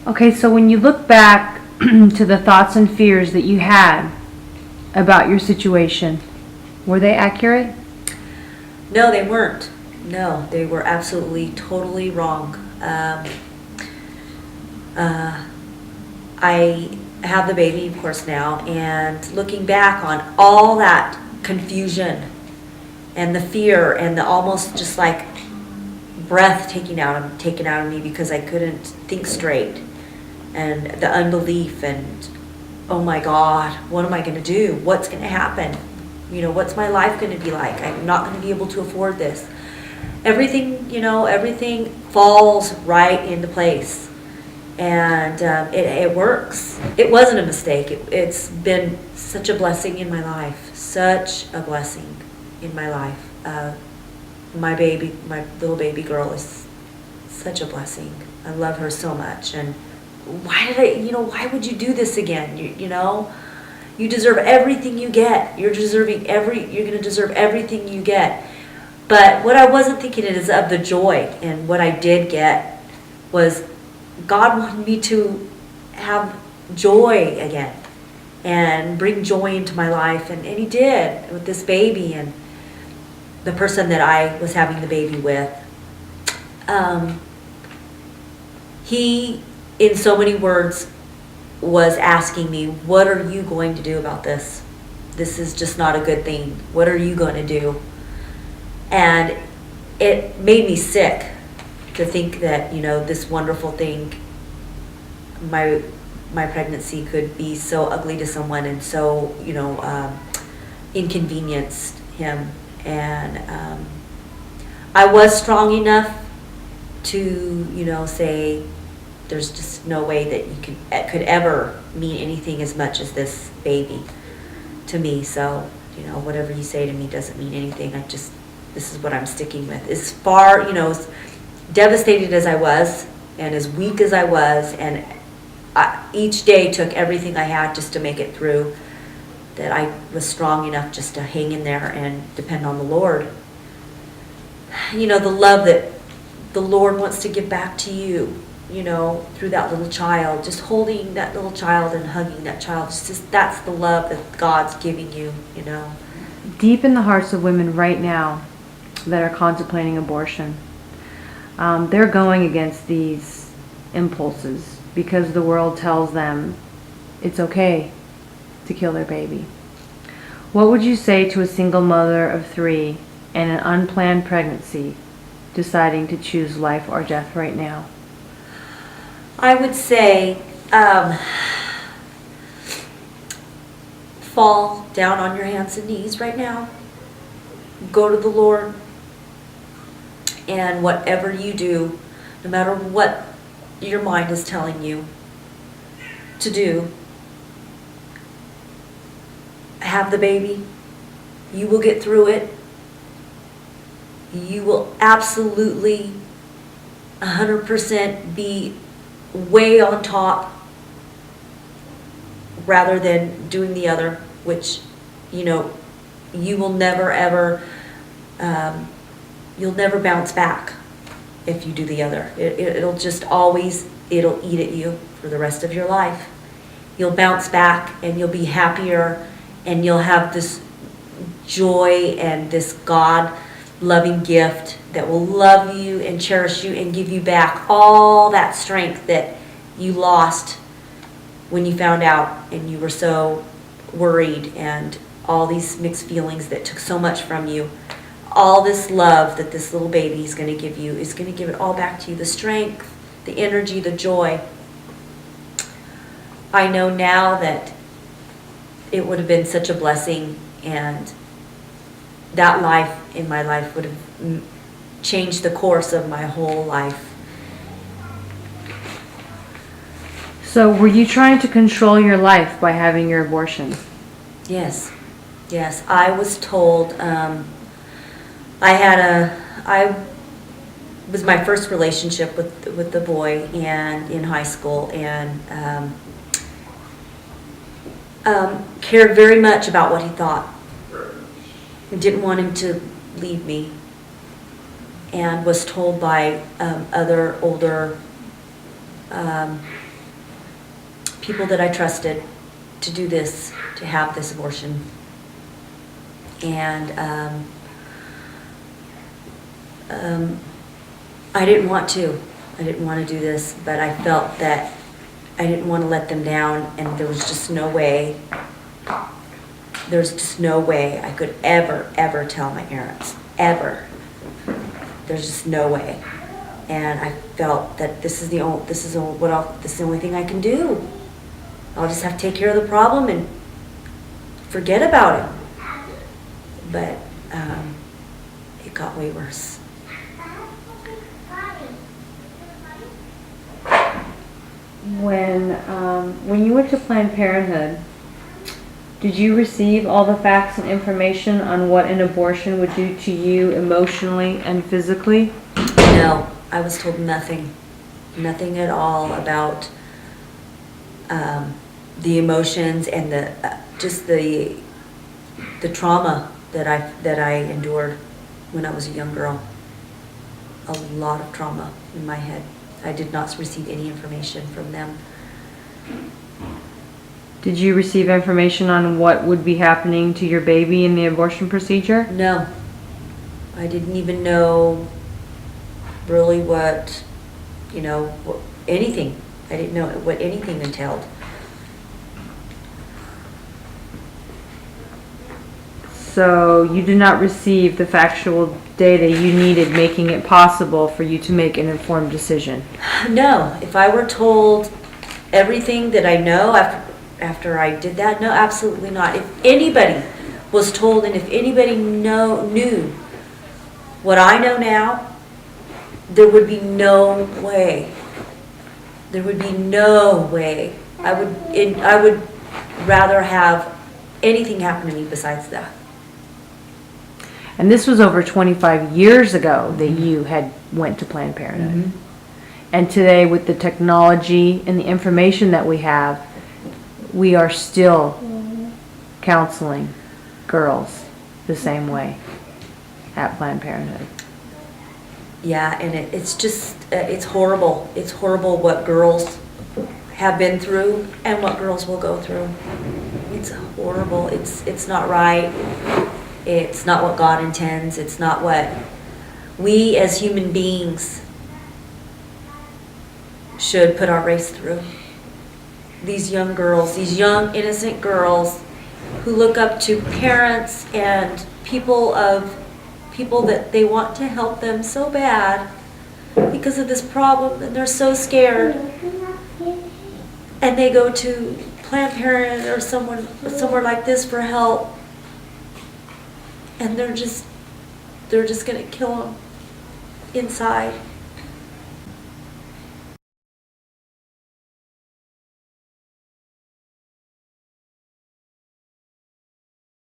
Okay, so when you look back to the thoughts and fears that you had about your situation, were they accurate? No, they weren't. No, they were absolutely, totally wrong. Uh, I have the baby, of course, now, and looking back on all that confusion and the fear and the almost just like breath taken out of me because I couldn't think straight, and the unbelief, and oh my God, what am I going to do? What's going to happen? What's my life going to be like? I'm not going to be able to afford this. Everything falls right into place. And it works. It wasn't a mistake. It's been such a blessing in my life. Such a blessing in my life. My little baby girl is such a blessing. I love her so much. And why would you do this again? You deserve everything you get. You're going to deserve everything you get. But what I wasn't thinking is of the joy, and what I did get was God wanted me to have joy again and bring joy into my life, and He did with this baby and the person that I was having the baby with. He, in so many words, was asking me, what are you going to do about this? This is just not a good thing. What are you going to do? And it made me sick to think that, this wonderful thing, my pregnancy, could be so ugly to someone and so, inconvenienced him. And I was strong enough to, say, there's just no way that could ever mean anything as much as this baby to me. So, whatever you say to me doesn't mean anything. This is what I'm sticking with. As far, as devastated as I was, and as weak as I was, and each day took everything I had just to make it through, that I was strong enough just to hang in there and depend on the Lord. The love that the Lord wants to give back to you, through that little child, just holding that little child and hugging that child. That's the love that God's giving you, Deep in the hearts of women right now that are contemplating abortion, they're going against these impulses because the world tells them it's okay to kill their baby. What would you say to a single mother of 3 and an unplanned pregnancy deciding to choose life or death right now? I would say, fall down on your hands and knees right now. Go to the Lord. And whatever you do, no matter what your mind is telling you to do, have the baby. You will get through it. You will absolutely 100% be way on top, rather than doing the other, which, you will never ever, you'll never bounce back if you do the other. It'll just always, it'll eat at you for the rest of your life. You'll bounce back and you'll be happier, and you'll have this joy and this God loving gift that will love you and cherish you and give you back all that strength that you lost when you found out and you were so worried, and all these mixed feelings that took so much from you. All this love that this little baby is going to give you is going to give it all back to you. The strength, the energy, the joy. I know now that it would have been such a blessing, and that life in my life would have changed the course of my whole life. So were you trying to control your life by having your abortion? Yes. I was told, I was my first relationship with the boy, and in high school, and cared very much about what he thought, and didn't want him to leave me, and was told by other older people that I trusted to do this, to have this abortion. And I didn't want to. I didn't want to do this, but I felt that I didn't want to let them down, and there was just no way. There's just no way I could ever tell my parents. Ever. There's just no way. And I felt that this is the only thing I can do. I'll just have to take care of the problem and forget about it. But it got way worse. When you went to Planned Parenthood, did you receive all the facts and information on what an abortion would do to you emotionally and physically? No, I was told nothing. Nothing at all about the emotions and just the trauma that I endured when I was a young girl. A lot of trauma in my head. I did not receive any information from them. Did you receive information on what would be happening to your baby in the abortion procedure? No. I didn't even know really what anything. I didn't know what anything entailed. So you did not receive the factual data you needed, making it possible for you to make an informed decision? No. If I were told everything that I know after I did that, no, absolutely not. If anybody was told, and if anybody knew what I know now, there would be no way. There would be no way. I would rather have anything happen to me besides that. And this was over 25 years ago that you had went to Planned Parenthood. Mm-hmm. And today, with the technology and the information that we have, we are still counseling girls the same way at Planned Parenthood. Yeah, and it's just, it's horrible. It's horrible what girls have been through and what girls will go through. It's horrible. It's not right. It's not what God intends. It's not what we as human beings should put our race through. These young girls, these young innocent girls who look up to parents and people that they want to help them so bad because of this problem, and they're so scared, and they go to Planned Parenthood or somewhere like this for help, and they're just gonna kill them inside.